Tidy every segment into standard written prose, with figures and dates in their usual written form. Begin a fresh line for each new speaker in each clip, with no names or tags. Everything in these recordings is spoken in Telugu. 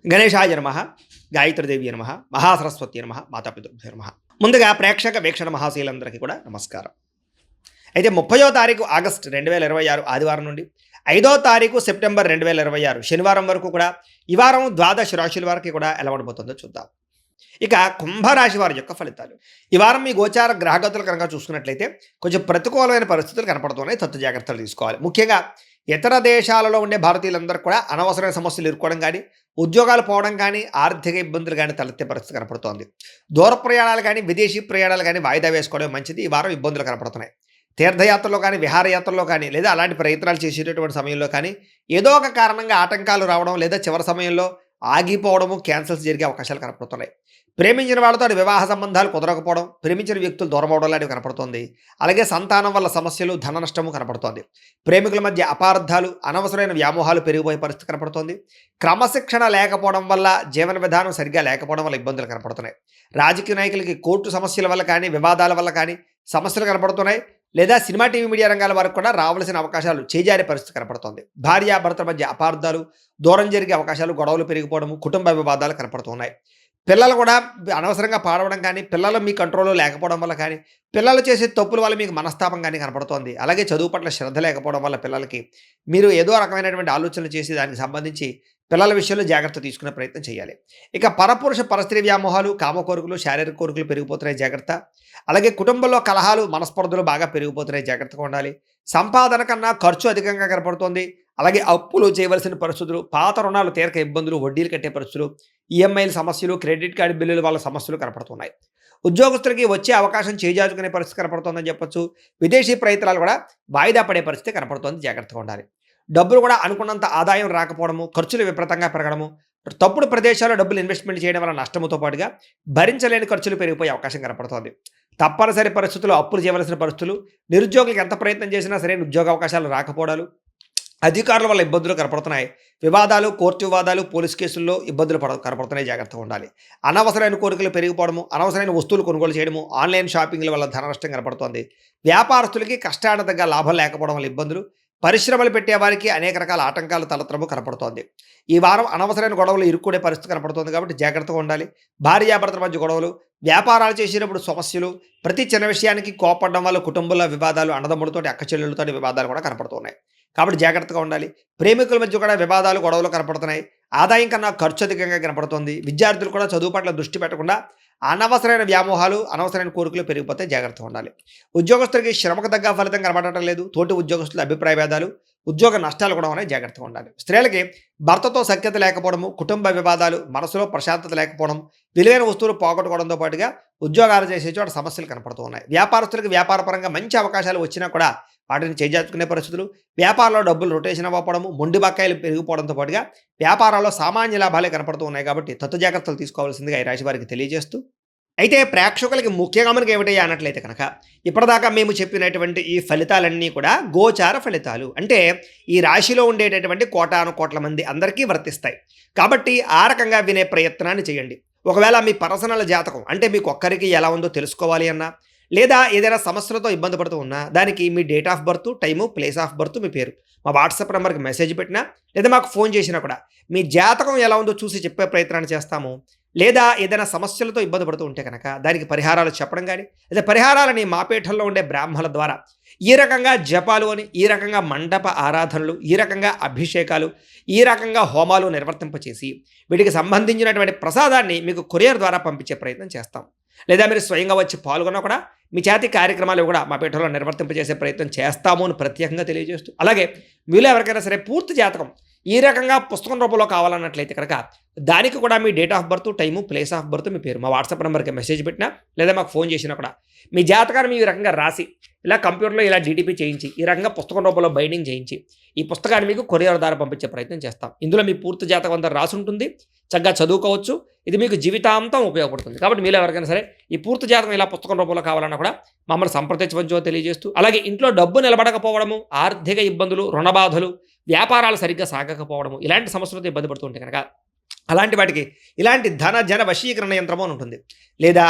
గణేశాయ నమః, గాయత్రీదేవి నమః, మహాసరస్వతి నమః, మాతాపితృభ్యో నమః. ముందుగా ప్రేక్షక వీక్షణ మహాశీలందరికీ కూడా నమస్కారం. అయితే 30వ తారీఖు ఆగస్టు 2026 ఆదివారం నుండి 5వ తారీఖు సెప్టెంబర్ 2026 శనివారం వరకు కూడా ఈ వారం ద్వాదశ రాశుల వారికి కూడా ఎలా ఉండబోతుందో చూద్దాం. ఇక కుంభరాశి వారి యొక్క ఫలితాలు. ఈ వారం మీ గోచార గ్రహగతులు కనుక చూసుకున్నట్లయితే కొంచెం ప్రతికూలమైన పరిస్థితులు కనపడుతున్నాయి. తత్తు జాగ్రత్తలు తీసుకోవాలి. ముఖ్యంగా ఇతర దేశాలలో ఉండే భారతీయులందరూ కూడా అనవసరమైన సమస్యలు ఎదుర్కోవడం కానీ, ఉద్యోగాలు పోవడం కానీ, ఆర్థిక ఇబ్బందులు కానీ తలెత్తే పరిస్థితి కనపడుతోంది. దూర ప్రయాణాలు కానీ, విదేశీ ప్రయాణాలు కానీ వాయిదా వేసుకోవడం మంచిది. ఈ వారం ఇబ్బందులు కనపడుతున్నాయి. తీర్థయాత్రలో కానీ, విహారయాత్రలో కానీ, లేదా అలాంటి ప్రయత్నాలు చేసేటటువంటి సమయంలో కానీ ఏదో ఒక కారణంగా ఆటంకాలు రావడం, లేదా చివరి సమయంలో ఆగిపోవడము, క్యాన్సిల్స్ జరిగే అవకాశాలు కనపడుతున్నాయి. ప్రేమించిన వాళ్ళతో వివాహ సంబంధాలు కుదరకపోవడం, ప్రేమించిన వ్యక్తులు దూరం అవడం లాంటివి కనపడుతోంది. అలాగే సంతానం వల్ల సమస్యలు, ధన నష్టము కనపడుతోంది. ప్రేమికుల మధ్య అపార్థాలు, అనవసరమైన వ్యామోహాలు పెరిగిపోయే పరిస్థితి కనపడుతోంది. క్రమశిక్షణ లేకపోవడం వల్ల, జీవన విధానం సరిగ్గా లేకపోవడం వల్ల ఇబ్బందులు కనపడుతున్నాయి. రాజకీయ నాయకులకి కోర్టు సమస్యల వల్ల కానీ, వివాదాల వల్ల కానీ సమస్యలు కనపడుతున్నాయి. లేదా సినిమా, టీవీ, మీడియా రంగాల వరకు కూడా రావాల్సిన అవకాశాలు చేజారే పరిస్థితి కనపడుతోంది. భార్యాభర్తల మధ్య అపార్థాలు, దూరం జరిగే అవకాశాలు, గొడవలు పెరిగిపోవడము, కుటుంబ వివాదాలు కనపడుతున్నాయి. పిల్లలు కూడా అనవసరంగా పాడవడం కానీ, పిల్లలు మీ కంట్రోల్లో లేకపోవడం వల్ల కానీ, పిల్లలు చేసే తప్పుల వల్ల మీకు మనస్తాపం కానీ కనపడుతోంది. అలాగే చదువు పట్ల శ్రద్ధ లేకపోవడం వల్ల పిల్లలకి మీరు ఏదో రకమైనటువంటి ఆలోచనలు చేసి దానికి సంబంధించి పిల్లల విషయంలో జాగ్రత్త తీసుకునే ప్రయత్నం చేయాలి. ఇక పరపురుష పరస్త్రీ వ్యామోహాలు, కామ కోరికలు, శారీరక కోరికలు పెరిగిపోతున్నాయి, జాగ్రత్త. అలాగే కుటుంబంలో కలహాలు, మనస్పర్ధలు బాగా పెరిగిపోతున్నాయి, జాగ్రత్తగా ఉండాలి. సంపాదన కన్నా ఖర్చు అధికంగా కనపడుతోంది. అలాగే అప్పులు చేయవలసిన పరిస్థితులు, పాత రుణాలు తీరక ఇబ్బందులు, వడ్డీలు కట్టే పరిస్థితులు, ఈఎంఐల సమస్యలు, క్రెడిట్ కార్డు బిల్లుల వల్ల సమస్యలు కనపడుతున్నాయి. ఉద్యోగస్తులకి వచ్చే అవకాశం చేజార్చుకునే పరిస్థితి కనపడుతోందని చెప్పొచ్చు. విదేశీ ప్రయత్నాలు కూడా వాయిదా పడే పరిస్థితి కనపడుతోంది, జాగ్రత్తగా ఉండాలి. డబ్బులు కూడా అనుకున్నంత ఆదాయం రాకపోవడము, ఖర్చులు విపరీతంగా పెరగడము, తప్పుడు ప్రదేశాల్లో డబ్బులు ఇన్వెస్ట్మెంట్ చేయడం వల్ల నష్టముతో పాటుగా భరించలేని ఖర్చులు పెరిగిపోయే అవకాశం కనపడుతోంది. తప్పనిసరి పరిస్థితుల్లో అప్పులు చేయవలసిన పరిస్థితులు, నిరుద్యోగులకు ఎంత ప్రయత్నం చేసినా సరైన ఉద్యోగ అవకాశాలు రాకపోవడాలు, అధికారుల వల్ల ఇబ్బందులు కనపడుతున్నాయి. వివాదాలు, కోర్టు వివాదాలు, పోలీస్ కేసుల్లో ఇబ్బందులు కనపడుతున్నాయి, జాగ్రత్తగా ఉండాలి. అనవసరమైన కోరికలు పెరిగిపోవడము, అనవసరమైన వస్తువులు కొనుగోలు చేయడము, ఆన్లైన్ షాపింగ్ల వల్ల ధన నష్టం కనపడుతోంది. వ్యాపారస్తులకి కష్టానికి తగ్గ లాభం లేకపోవడం వల్ల ఇబ్బందులు, పరిశ్రమలు పెట్టేవారికి అనేక రకాల ఆటంకాలు తలెత్తడము కనపడుతోంది. ఈ వారం అనవసరమైన గొడవలు ఇరుక్కునే పరిస్థితి కనపడుతోంది కాబట్టి జాగ్రత్తగా ఉండాలి. భార్యాభర్తల మధ్య గొడవలు, వ్యాపారాలు చేసేటప్పుడు సమస్యలు, ప్రతి చిన్న విషయానికి కోపడడం వల్ల కుటుంబంలో వివాదాలు, అన్నదమ్ములతోటి, అక్క చెల్లెళ్ళతోటి వివాదాలు కూడా కనపడుతున్నాయి. కాబట్టి జాగ్రత్తగా ఉండాలి. ప్రేమికుల మధ్య కూడా వివాదాలు, గొడవలు కనపడుతున్నాయి. ఆదాయం కన్నా ఖర్చు అధికంగా కనపడుతోంది. విద్యార్థులు కూడా చదువు పట్ల దృష్టి పెట్టకుండా అనవసరమైన వ్యామోహాలు, అనవసరమైన కోరికలు పెరిగిపోతే జాగ్రత్తగా ఉండాలి. ఉద్యోగస్తులకి శ్రమకు తగ్గ ఫలితం కనబడటం లేదు. తోటి ఉద్యోగస్తుల అభిప్రాయ భేదాలు, ఉద్యోగ నష్టాలు కూడా ఉన్నాయి, జాగ్రత్తగా ఉండాలి. స్త్రీలకి భర్తతో సఖ్యత లేకపోవడము, కుటుంబ వివాదాలు, మనసులో ప్రశాంతత లేకపోవడం, విలువైన వస్తువులు పోగొట్టుకోవడంతో పాటుగా ఉద్యోగాలు చేసే చోట సమస్యలు కనపడుతూ ఉన్నాయి. వ్యాపారస్తులకు వ్యాపారపరంగా మంచి అవకాశాలు వచ్చినా కూడా వాటిని చేజార్చుకునే పరిస్థితులు, వ్యాపారంలో డబ్బులు రొటేషన్ అవ్వకపోవడము, మొండి బకాయిలు పెరిగిపోవడంతో పాటుగా వ్యాపారాల్లో సామాన్య లాభాలే కనపడుతూ ఉన్నాయి. కాబట్టి తత్తు జాగ్రత్తలు తీసుకోవాల్సిందిగా ఈ రాశి వారికి తెలియజేస్తూ, అయితే ప్రేక్షకులకి ముఖ్యంగా మనకి ఏమిటయ్యా అన్నట్లయితే కనుక ఇప్పటిదాకా మేము చెప్పినటువంటి ఈ ఫలితాలన్నీ కూడా గోచార ఫలితాలు. అంటే ఈ రాశిలో ఉండేటటువంటి కోటాను కోట్ల మంది అందరికీ వర్తిస్తాయి. కాబట్టి ఆ రకంగా వినే ప్రయత్నాన్ని చేయండి. ఒకవేళ మీ పర్సనల్ జాతకం అంటే మీకు ఒక్కరికి ఎలా ఉందో తెలుసుకోవాలి అన్నా, లేదా ఏదైనా సమస్యలతో ఇబ్బంది పడుతూ ఉన్నా, దానికి మీ date of birth, time, place of birth, మీ పేరు మా వాట్సాప్ నెంబర్కి మెసేజ్ పెట్టినా, లేదా మాకు ఫోన్ చేసినా కూడా మీ జాతకం ఎలా ఉందో చూసి చెప్పే ప్రయత్నాన్ని చేస్తాము. లేదా ఏదైనా సమస్యలతో ఇబ్బంది పడుతూ ఉంటే కనుక దానికి పరిహారాలు చెప్పడం కానీ, లేదా పరిహారాలని మా పీఠంలో ఉండే బ్రాహ్మణుల ద్వారా ఈ రకంగా జపాలు అని, ఈ రకంగా మండప ఆరాధనలు, ఈ రకంగా అభిషేకాలు, ఈ రకంగా హోమాలు నిర్వర్తింపచేసి వీటికి సంబంధించినటువంటి ప్రసాదాన్ని మీకు కొరియర్ ద్వారా పంపించే ప్రయత్నం చేస్తాం. లేదా మీరు స్వయంగా వచ్చి పాల్గొన్నా కూడా మీ చేతి కార్యక్రమాలు కూడా మా పీఠంలో నిర్వర్తింపజేసే ప్రయత్నం చేస్తాము అని ప్రత్యేకంగా తెలియజేస్తూ, అలాగే మీలో ఎవరికైనా సరే పూర్తి జాతకం ఈ రకంగా పుస్తకం రూపంలో కావాలన్నట్లయితే కనుక దానికి కూడా మీ date of birth, time, place of birth, మీ పేరు మా వాట్సాప్ నెంబర్కి మెసేజ్ పెట్టినా, లేదా మాకు ఫోన్ చేసినా కూడా మీ జాతకాన్ని ఈ రకంగా రాసి ఇలా కంప్యూటర్లో ఇలా జీటీపీ చేయించి ఈ రకంగా పుస్తకం రూపంలో బైండింగ్ చేయించి ఈ పుస్తకాన్ని మీకు కొరియర్ ద్వారా పంపించే ప్రయత్నం చేస్తాం. ఇందులో మీ పూర్తి జాతకం అంతా రాసి ఉంటుంది, చక్కగా చదువుకోవచ్చు. ఇది మీకు జీవితాంతం ఉపయోగపడుతుంది. కాబట్టి మీరు ఎవరికైనా సరే ఈ పూర్తి జాతకం ఇలా పుస్తకం రూపంలో కావాలన్నా కూడా మమ్మల్ని సంప్రదించవచ్చో తెలియజేస్తూ, అలాగే ఇంట్లో డబ్బు నిలబడకపోవడము, ఆర్థిక ఇబ్బందులు, రుణబాధలు, వ్యాపారాలు సరిగ్గా సాగకపోవడము, ఇలాంటి సమస్యలతో ఇబ్బంది పడుతూ ఉంటే కనుక అలాంటి వాటికి ఇలాంటి ధన జన వశీకరణ యంత్రము అని ఉంటుంది. లేదా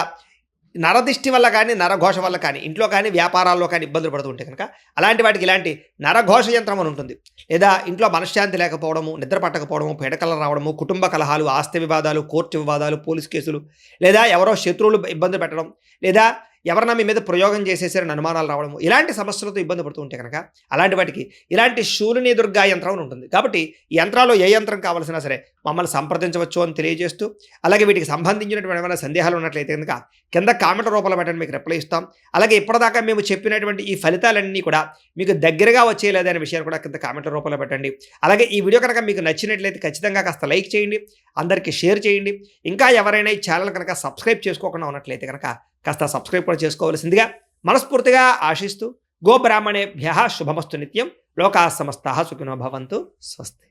నరదిష్టి వల్ల కానీ, నరఘోష వల్ల కానీ, ఇంట్లో కానీ, వ్యాపారాల్లో కానీ ఇబ్బందులు పడుతూ ఉంటే కనుక అలాంటి వాటికి ఇలాంటి నరఘోష యంత్రం అని ఉంటుంది. లేదా ఇంట్లో మనశ్శాంతి లేకపోవడము, నిద్ర పట్టకపోవడము, పీడకలు రావడము, కుటుంబ కలహాలు, ఆస్తి వివాదాలు, కోర్టు వివాదాలు, పోలీస్ కేసులు, లేదా ఎవరో శత్రువులు ఇబ్బంది పెట్టడం, లేదా ఎవరన్నా మీ మీద ప్రయోగం చేసేసారని అనుమానాలు రావడము, ఇలాంటి సమస్యలతో ఇబ్బంది పడుతూ ఉంటే కనుక అలాంటి వాటికి ఇలాంటి శూలిని దుర్గా యంత్రం అని ఉంటుంది. కాబట్టి ఈ యంత్రాల్లో ఏ యంత్రం కావాల్సినా సరే మమ్మల్ని సంప్రదించవచ్చు అని తెలియజేస్తూ, అలాగే వీటికి సంబంధించినటువంటి ఏమైనా సందేహాలు ఉన్నట్లయితే కనుక కింద కామెంట్ రూపంలో పెట్టండి, మీకు రిప్లై ఇస్తాం. అలాగే ఇప్పటిదాకా మేము చెప్పినటువంటి ఈ ఫలితాలన్నీ కూడా మీకు దగ్గరగా వచ్చేయలేదనే అనే విషయాన్ని కూడా కింద కామెంట్ రూపంలో పెట్టండి. అలాగే ఈ వీడియో కనుక మీకు నచ్చినట్లయితే ఖచ్చితంగా కాస్త లైక్ చేయండి, అందరికీ షేర్ చేయండి. ఇంకా ఎవరైనా ఈ ఛానల్ కనుక సబ్స్క్రైబ్ చేసుకోకుండా ఉన్నట్లయితే కనుక కాస్త సబ్స్క్రైబ్ కూడా చేసుకోవాల్సిందిగా మనస్ఫూర్తిగా ఆశిస్తూ, గోబ్రాహ్మణేభ్యః శుభమస్తు నిత్యం, లోకాః సమస్తాః సుఖినో భవంతు. స్వస్తి.